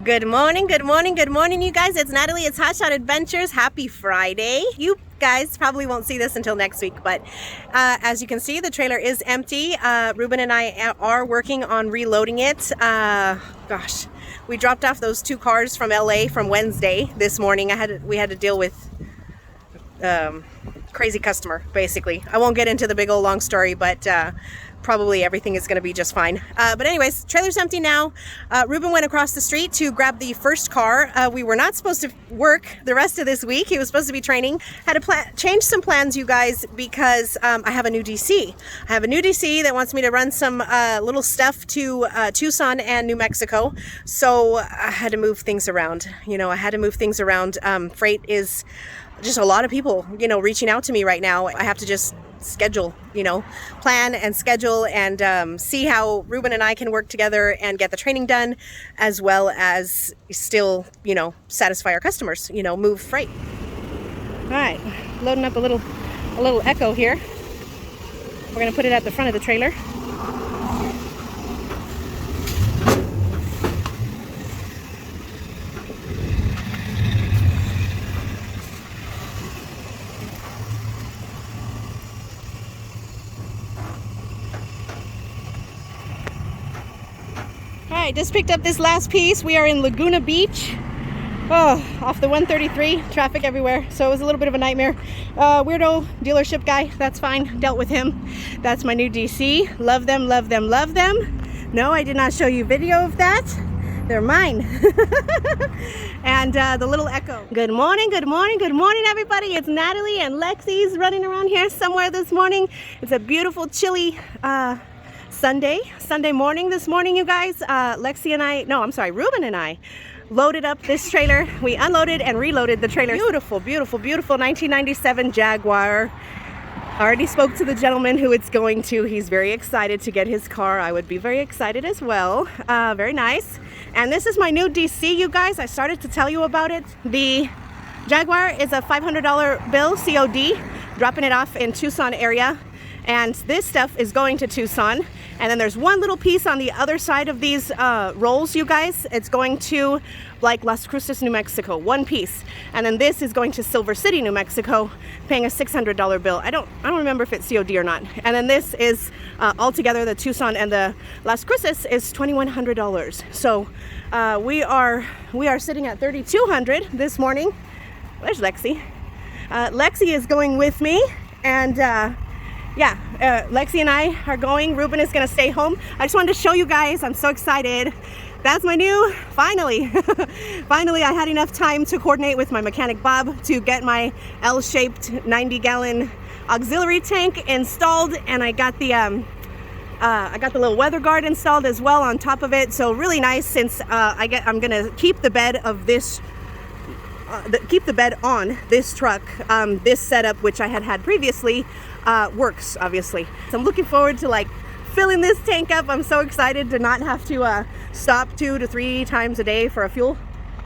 Good morning, good morning, good morning, you guys. It's Natalie. It's Hot Shot Adventures. Happy Friday. You guys probably won't see this until next week, but as you can see, the trailer is empty. Ruben and I are working on reloading it. Gosh, we dropped off those 2 cars from LA from Wednesday this morning. We had to deal with crazy customer, basically. I won't get into the big old long story, but probably everything is going to be just fine. But anyways, trailer's empty now. Ruben went across the street to grab the first car. We were not supposed to work the rest of this week. He was supposed to be training. Had to change some plans, you guys, because I have a new DC. I have a new DC that wants me to run some little stuff to Tucson and New Mexico. So I had to move things around. I had to move things around. Freight is just a lot of people, reaching out to me right now. I have to just schedule, plan and schedule and see how Ruben and I can work together and get the training done, as well as still, satisfy our customers, move freight. All right, loading up a little Echo here. We're gonna put it at the front of the trailer. Alright, just picked up this last piece. We are in Laguna Beach. Oh, off the 133, traffic everywhere. So it was a little bit of a nightmare. Weirdo dealership guy, that's fine. Dealt with him. That's my new DC. Love them, love them, love them. No, I did not show you video of that. They're mine. And the little Echo. Good morning, good morning, good morning, everybody. It's Natalie and Lexi's running around here somewhere this morning. It's a beautiful, chilly Sunday morning this morning, you guys. Ruben and I loaded up this trailer. We unloaded and reloaded the trailer. Beautiful, beautiful, beautiful 1997 Jaguar. I already spoke to the gentleman who it's going to. He's very excited to get his car. I would be very excited as well. Very nice. And this is my new DC, you guys. I started to tell you about it. The Jaguar is a $500 bill, COD, dropping it off in Tucson area. And this stuff is going to Tucson. And then there's one little piece on the other side of these rolls, you guys. It's going to like Las Cruces, New Mexico, one piece. And then this is going to Silver City, New Mexico, paying a $600 bill. I don't remember if it's COD or not. And then this is altogether, the Tucson and the Las Cruces is $2,100. So we are sitting at $3,200 this morning. Where's Lexi? Lexi is going with me, and Lexi and I are going. Ruben is gonna stay home. I just wanted to show you guys. I'm so excited. That's my new, finally I had enough time to coordinate with my mechanic Bob to get my L-shaped 90-gallon auxiliary tank installed, and I got the little weather guard installed as well on top of it. So really nice, since I'm gonna keep the bed of this on this truck. This setup, which I had previously, works obviously. So I'm looking forward to filling this tank up. I'm so excited to not have to stop 2 to 3 times a day for a fuel.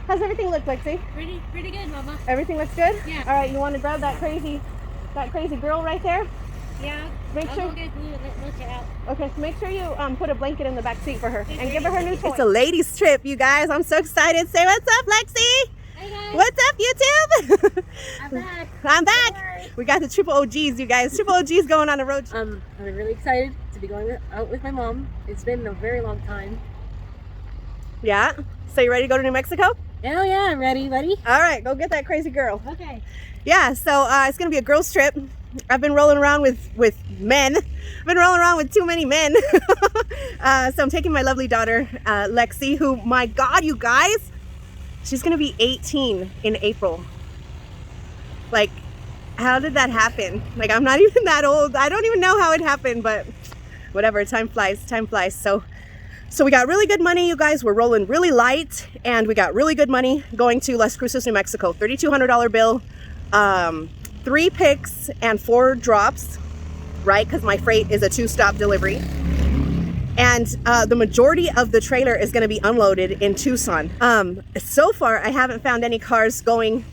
How's everything look, Lexi? Pretty good, Mama. Everything looks good? Yeah. All right, you want to grab that crazy girl right there? Yeah. Make sure. I'll get glue and let you out. Okay, so make sure you put a blanket in the back seat for her and give her Ladies. new toy. It's a ladies trip, you guys. I'm so excited. Say what's up, Lexi. Hey guys. What's up, YouTube? I'm back. I'm back. We got the triple OGs, you guys. Triple OGs going on a road trip. I'm really excited to be going out with my mom. It's been a very long time. Yeah? So you ready to go to New Mexico? Oh yeah, I'm ready. Ready? All right, go get that crazy girl. Okay. Yeah, so it's going to be a girls trip. I've been rolling around with men. I've been rolling around with too many men. So I'm taking my lovely daughter, Lexi, who, my God, you guys, she's going to be 18 in April. How did that happen? I'm not even that old. I don't even know how it happened, but whatever. Time flies. So we got really good money, you guys. We're rolling really light, and we got really good money going to Las Cruces, New Mexico. $3,200 bill, 3 picks and 4 drops, right? Because my freight is a 2-stop delivery. And the majority of the trailer is going to be unloaded in Tucson. So far, I haven't found any cars going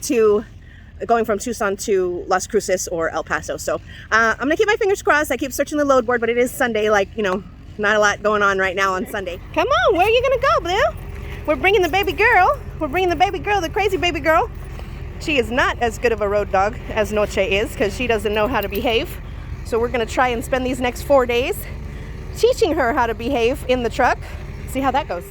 from Tucson to Las Cruces or El Paso. So I'm gonna keep my fingers crossed. I keep searching the load board, but it is Sunday, not a lot going on right now on Sunday. Come on, where are you gonna go, Blue? we're bringing the baby girl. We're bringing the baby girl, the crazy baby girl. She is not as good of a road dog as Noche is because she doesn't know how to behave. So we're gonna try and spend these next 4 days teaching her how to behave in the truck. See how that goes.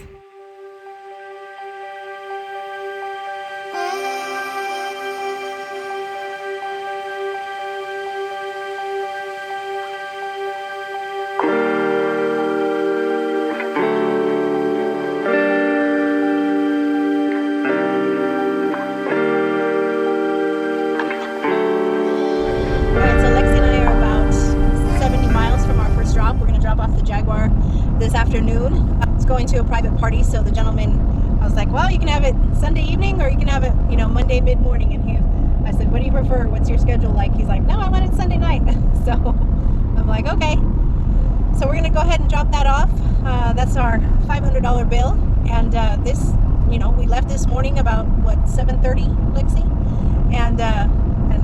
This afternoon. It's going to a private party, so the gentleman, I was like, well, you can have it Sunday evening or you can have it, you know, Monday mid-morning. And I said, what do you prefer? What's your schedule like? He's like, no, I want it Sunday night. So I'm like, okay. So we're gonna go ahead and drop that off. That's our $500 bill. And this, you know, we left this morning about what, 7:30, Lexi, and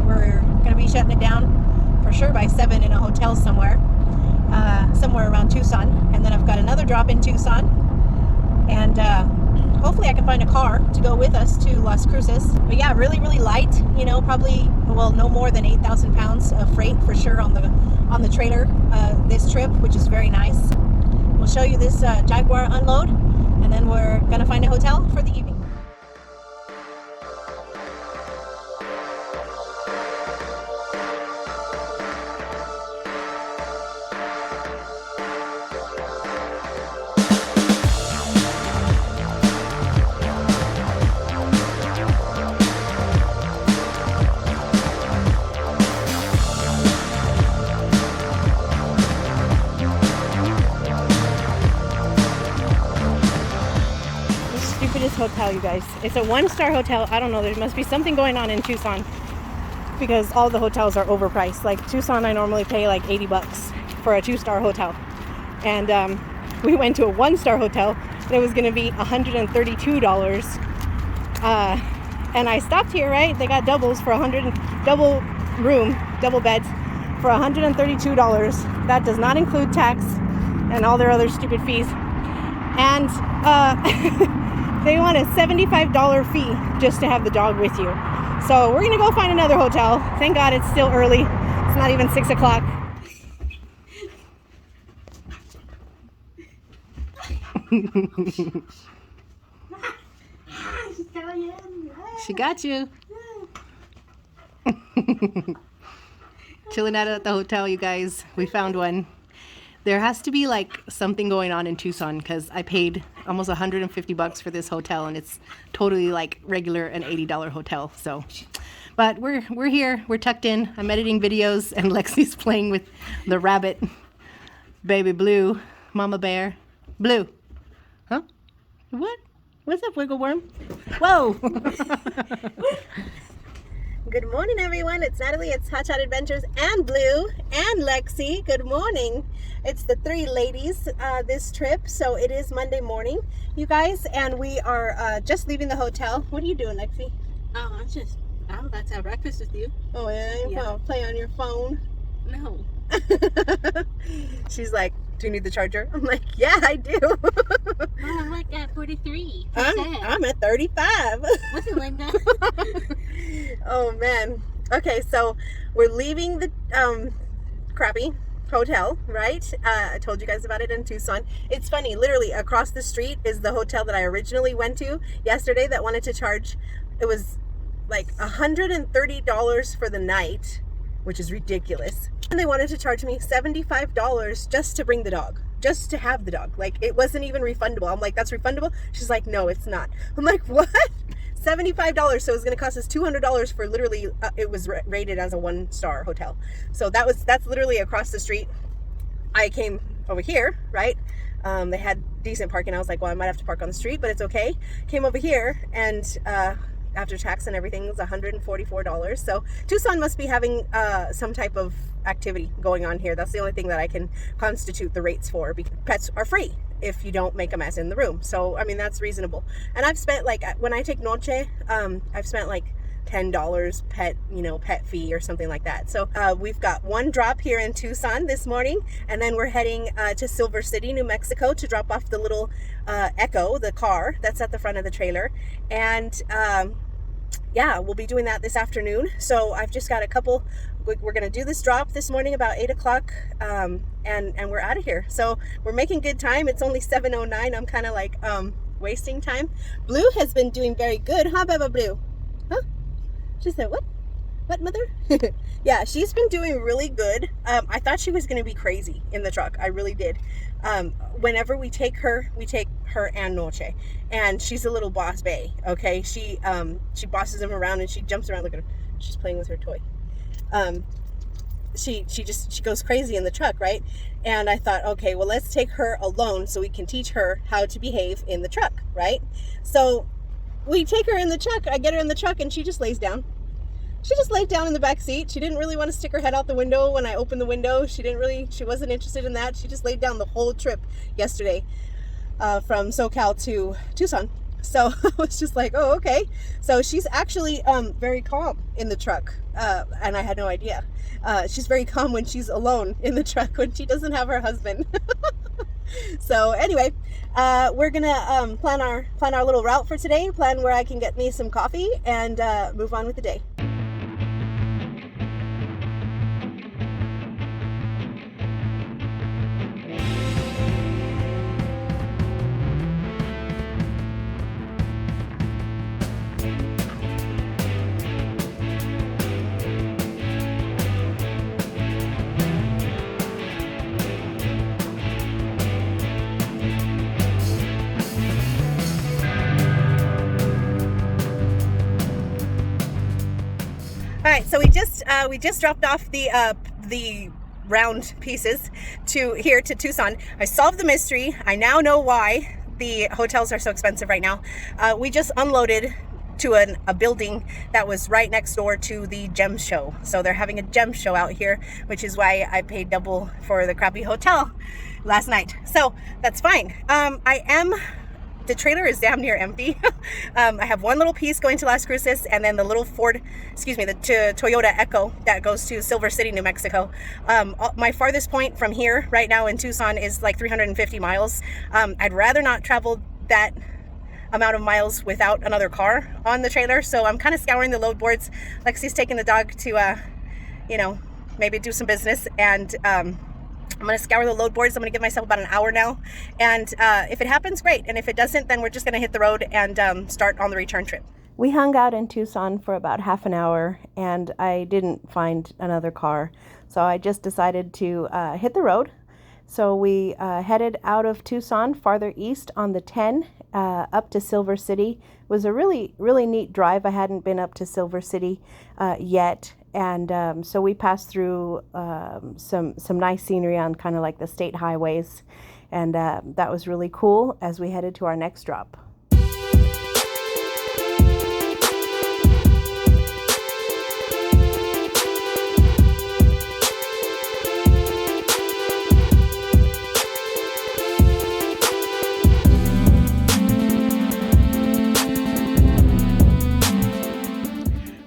we're gonna be shutting it down for sure by 7 in a hotel somewhere. Somewhere around Tucson, and then I've got another drop in Tucson, and hopefully I can find a car to go with us to Las Cruces. But yeah, really light, you know, probably, well, no more than 8,000 pounds of freight for sure on the trailer this trip, which is very nice. We'll show you this Jaguar unload, and then we're gonna find a hotel for the evening. Hotel, you guys. It's a 1-star hotel. I don't know, there must be something going on in Tucson because all the hotels are overpriced. Like Tucson, I normally pay like 80 bucks for a 2-star hotel, and we went to a 1-star hotel that was going to be $132. And I stopped here, right? They got doubles for double beds for $132. That does not include tax and all their other stupid fees. And they want a $75 fee just to have the dog with you. So we're gonna go find another hotel. Thank God it's still early. It's not even 6 o'clock. She got you. Chilling out at the hotel, you guys. We found one. There has to be like something going on in Tucson because I paid almost 150 bucks for this hotel, and it's totally like regular an $80 hotel. So, but we're here. We're tucked in. I'm editing videos, and Lexi's playing with the rabbit, baby Blue, Mama Bear, Blue. Huh? What? What's up, wiggle worm? Whoa! Good morning, everyone. It's Natalie. It's Hot Shot Adventures and Blue and Lexi. Good morning. It's the 3 ladies this trip. So it is Monday morning, you guys, and we are just leaving the hotel. What are you doing, Lexi? Oh, I'm about to have breakfast with you. Oh, yeah? Play on your phone? No. She's like, do you need the charger? I'm like, yeah, I do. I'm like at 43%. I'm at 35. What's it, Linda? Oh, man. Okay, so we're leaving the crappy hotel, right? I told you guys about it in Tucson. It's funny, literally across the street is the hotel that I originally went to yesterday that wanted to charge, it was like $130 for the night, which is ridiculous. And they wanted to charge me $75 just to bring the dog, just to have the dog. Like, it wasn't even refundable. I'm like, that's refundable? She's like, no, it's not. I'm like, what? $75, so it's going to cost us $200 for literally, it was rated as a 1-star hotel. So that's literally across the street. I came over here, right? They had decent parking. I was like, well, I might have to park on the street, but it's okay. Came over here, and after tax and everything, it was $144. So Tucson must be having some type of activity going on here. That's the only thing that I can constitute the rates for, because pets are free if you don't make a mess in the room. So I mean, that's reasonable. And I've spent, like, when I take Noche, I've spent like $10 pet, pet fee or something like that. So we've got one drop here in Tucson this morning, and then we're heading to Silver City, New Mexico, to drop off the little Echo, the car that's at the front of the trailer. And yeah, we'll be doing that this afternoon. So I've just got a couple. We're going to do this drop this morning about 8 o'clock, and we're out of here. So we're making good time. It's only 7:09. I'm kind of like wasting time. Blue has been doing very good, huh, Baba Blue? Huh? She said, what? What, mother? Yeah, she's been doing really good. I thought she was going to be crazy in the truck. I really did. Whenever we take her and Noche, and she's a little boss bae. Okay, she bosses him around and she jumps around. Look at her. She's playing with her toy. She goes crazy in the truck, right? And I thought, okay, well, let's take her alone so we can teach her how to behave in the truck, right? So we take her in the truck. I get her in the truck and she just lays down. She just laid down in the back seat. She didn't really want to stick her head out the window when I opened the window. She wasn't interested in that. She just laid down the whole trip yesterday from SoCal to Tucson. So I was just like, oh, okay. So she's actually very calm in the truck, and I had no idea. She's very calm when she's alone in the truck, when she doesn't have her husband. So anyway, we're gonna plan our little route for today, plan where I can get me some coffee, and move on with the day. All right, so we just dropped off the round pieces to Tucson. I solved the mystery. I now know why the hotels are so expensive right now. We just unloaded to a building that was right next door to the gem show. So they're having a gem show out here, which is why I paid double for the crappy hotel last night. So that's fine. The trailer is damn near empty. I have one little piece going to Las Cruces, and then the little Toyota Echo that goes to Silver City, New Mexico. My farthest point from here right now in Tucson is like 350 miles. I'd rather not travel that amount of miles without another car on the trailer, so I'm kind of scouring the load boards. Lexi's taking the dog to, maybe do some business, and I'm going to scour the load boards. I'm going to give myself about an hour now. And if it happens, great. And if it doesn't, then we're just going to hit the road and start on the return trip. We hung out in Tucson for about half an hour, and I didn't find another car. So I just decided to hit the road. So we headed out of Tucson farther east on the 10 up to Silver City. It was a really, really neat drive. I hadn't been up to Silver City yet. And so we passed through some nice scenery on kind of like the state highways. And that was really cool as we headed to our next drop.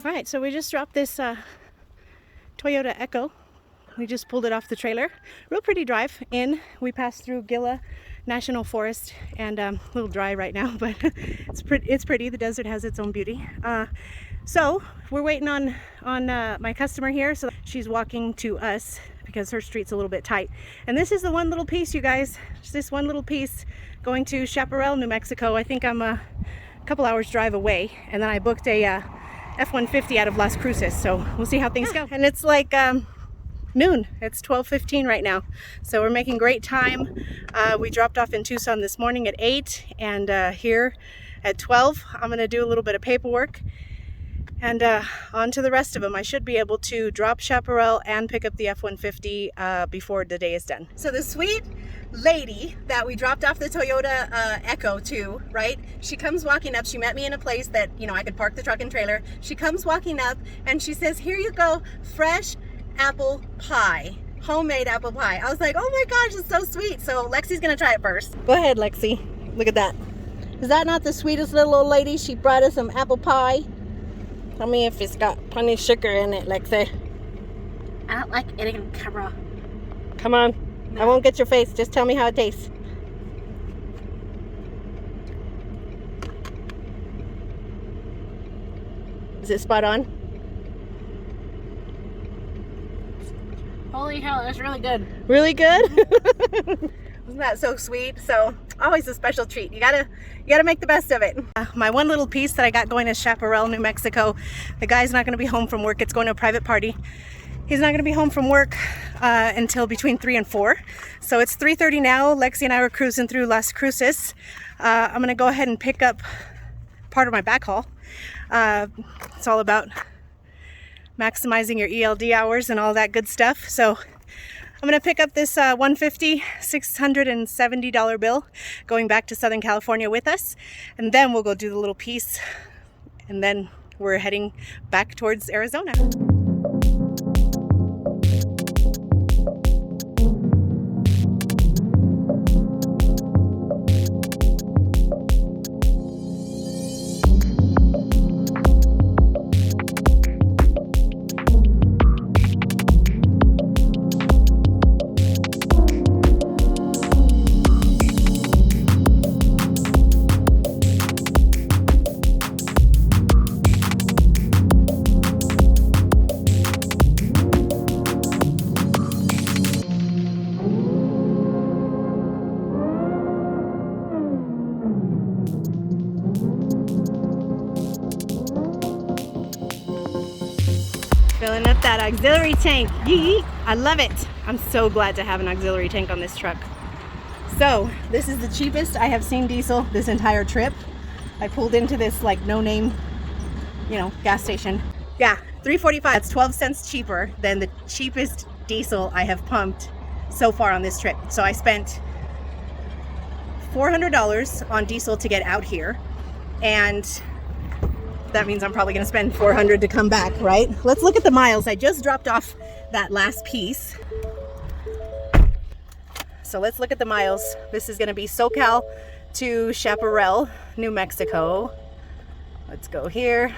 All right, so we just dropped this Toyota Echo. We just pulled it off the trailer. Real pretty drive in. We passed through Gila National Forest, and a little dry right now, but it's pretty. The desert has its own beauty. So we're waiting on my customer here. So she's walking to us because her street's a little bit tight. And this is the one little piece, you guys. It's this one little piece going to Chaparral, New Mexico. I think I'm a couple hours drive away, and then I booked a F-150 out of Las Cruces, so we'll see how things go. And it's like noon. It's 12:15 right now, so we're making great time. We dropped off in Tucson this morning at 8, and here at 12 I'm gonna do a little bit of paperwork, and on to the rest of them. I should be able to drop Chaparral and pick up the F-150 before the day is done. So the sweet lady that we dropped off the Toyota Echo to, right? She comes walking up. She met me in a place that, I could park the truck and trailer. She comes walking up and she says, "Here you go, fresh apple pie, homemade apple pie." I was like, oh my gosh, it's so sweet. So Lexi's gonna try it first. Go ahead, Lexi. Look at that. Is that not the sweetest little old lady? She brought us some apple pie. Tell me if it's got plenty of sugar in it, Lexi. I don't like eating on camera. Come on. No. I won't get your face. Just tell me how it tastes. Is it spot on? Holy hell, that's really good. Really good? Isn't that so sweet? So always a special treat. You gotta make the best of it. My one little piece that I got going is Chaparral, New Mexico. The guy's not gonna be home from work. It's going to a private party. He's not gonna be home from work until between 3 and 4. So it's 3:30 now. Lexi and I were cruising through Las Cruces. I'm gonna go ahead and pick up part of my backhaul. It's all about maximizing your ELD hours and all that good stuff. So I'm gonna pick up this $150, $670 bill going back to Southern California with us, and then we'll go do the little piece, and then we're heading back towards Arizona. Filling up that auxiliary tank. Yee! I love it. I'm so glad to have an auxiliary tank on this truck. So this is the cheapest I have seen diesel this entire trip. I pulled into this like no-name, gas station. Yeah, $3.45. That's 12 cents cheaper than the cheapest diesel I have pumped so far on this trip. So I spent $400 on diesel to get out here, and that means I'm probably going to spend $400 to come back, right? Let's look at the miles. I just dropped off that last piece. So let's look at the miles. This is going to be SoCal to Chaparral, New Mexico. Let's go here.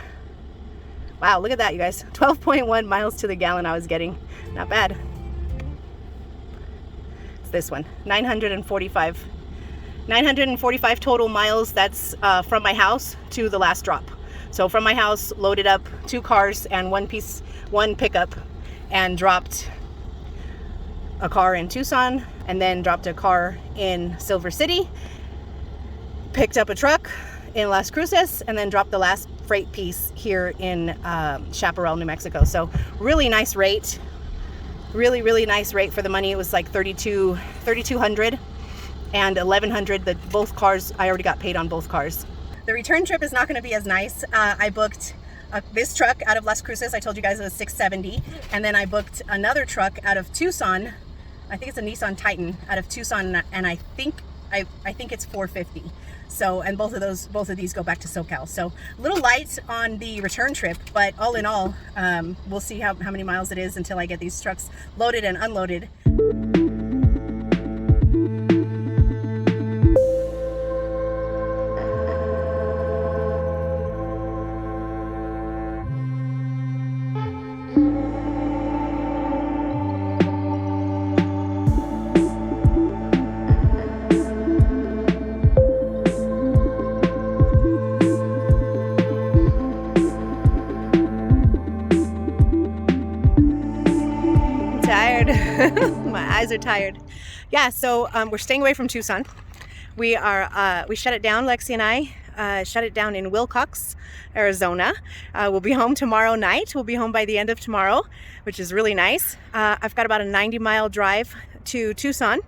Wow, look at that, you guys. 12.1 miles to the gallon I was getting. Not bad. It's this one, 945. 945 total miles. That's from my house to the last drop. So from my house, loaded up 2 cars and one pickup, and dropped a car in Tucson, and then dropped a car in Silver City, picked up a truck in Las Cruces, and then dropped the last freight piece here in Chaparral, New Mexico. So really nice rate. Really, really nice rate for the money. It was like $3,200 and $1,100. Both cars, I already got paid on both cars. The return trip is not going to be as nice. I booked this truck out of Las Cruces. I told you guys it was $670, and then I booked another truck out of Tucson. I think it's a Nissan Titan out of Tucson, and I think it's $450. So, and both of these go back to SoCal. So a little light on the return trip, but all in all, we'll see how many miles it is until I get these trucks loaded and unloaded. My eyes are tired. Yeah, so we're staying away from Tucson. We shut it down. Lexi and I shut it down in Willcox, Arizona. We'll be home tomorrow night. We'll be home by the end of tomorrow, which is really nice. I've got about a 90-mile drive to Tucson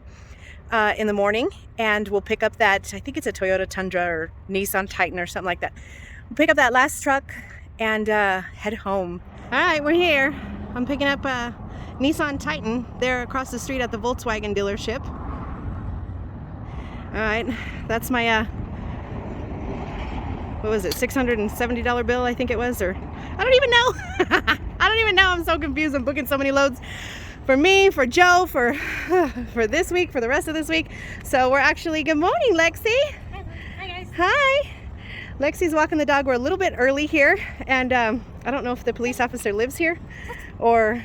in the morning, and we'll pick up that, I think it's a Toyota Tundra or Nissan Titan or something like that. We'll pick up that last truck and head home. All right, we're here. I'm picking up Nissan Titan. They're across the street at the Volkswagen dealership. All right, that's my what was it, $670 bill, I think it was, or I don't even know. I don't even know. I'm so confused. I'm booking so many loads for me, for Joe, for this week, for the rest of this week. So we're actually, good morning, Lexi. Hi guys. Hi. Lexi's walking the dog. We're a little bit early here, and I don't know if the police officer lives here or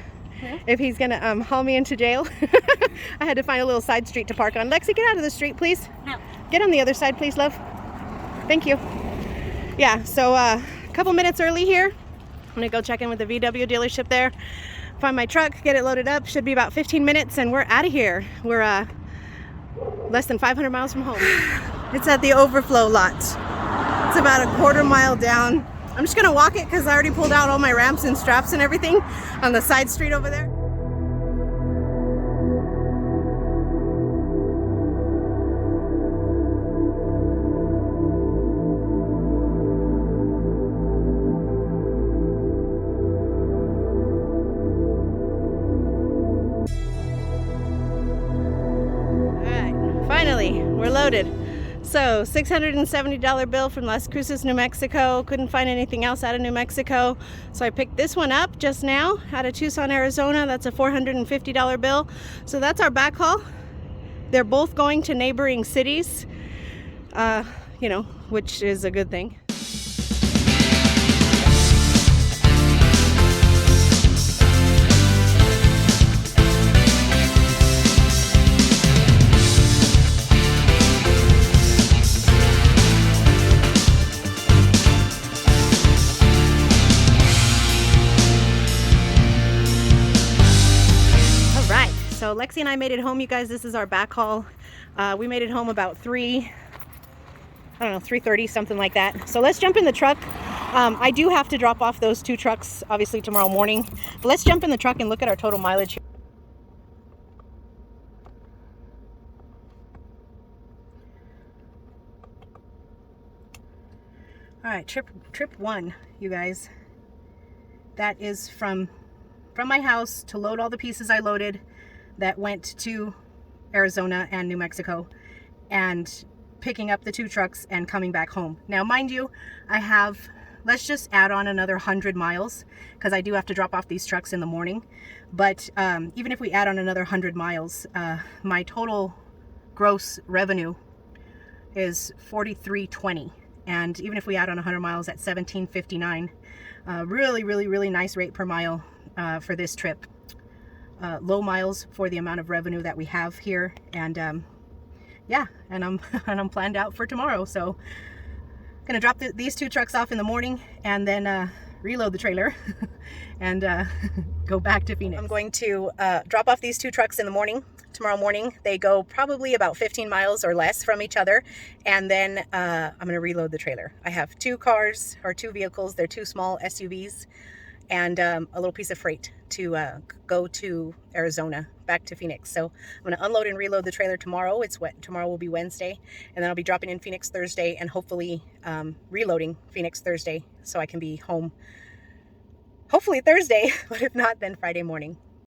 if he's gonna haul me into jail. I had to find a little side street to park on. Lexi, get out of the street, please. No. Get on the other side, please, love. Thank you. Yeah, so a couple minutes early here. I'm gonna go check in with the VW dealership there, find my truck, get it loaded up. Should be about 15 minutes and we're out of here. We're less than 500 miles from home. It's at the overflow lot. It's about a quarter mile down. I'm just gonna walk it because I already pulled out all my ramps and straps and everything on the side street over there. Finally, we're loaded. So $670 bill from Las Cruces, New Mexico. Couldn't find anything else out of New Mexico. So I picked this one up just now out of Tucson, Arizona. That's a $450 bill. So that's our back haul. They're both going to neighboring cities, you know, which is a good thing. So Lexi and I made it home, you guys. This is our back haul. We made it home about 3:30, something like that. So let's jump in the truck. I do have to drop off those 2 trucks, obviously, tomorrow morning. But let's jump in the truck and look at our total mileage here. All right, trip 1, you guys. That is from my house to load all the pieces I loaded that went to Arizona and New Mexico, and picking up the 2 trucks and coming back home. Now, mind you, I have, let's just add on another 100 miles because I do have to drop off these trucks in the morning. But even if we add on another 100 miles, my total gross revenue is $43.20. And even if we add on 100 miles at $17.59, really nice rate per mile for this trip. Low miles for the amount of revenue that we have here, and yeah, and I'm planned out for tomorrow. So gonna drop these 2 trucks off in the morning and then reload the trailer and go back to Phoenix. I'm going to drop off these 2 trucks in the morning. Tomorrow morning they go probably about 15 miles or less from each other, and then I'm gonna reload the trailer. I have 2 cars, or 2 vehicles. They're 2 small SUVs and a little piece of freight to go to Arizona, back to Phoenix. So I'm going to unload and reload the trailer tomorrow. Tomorrow will be Wednesday, and then I'll be dropping in Phoenix Thursday and hopefully reloading Phoenix Thursday so I can be home hopefully Thursday, but if not, then Friday morning.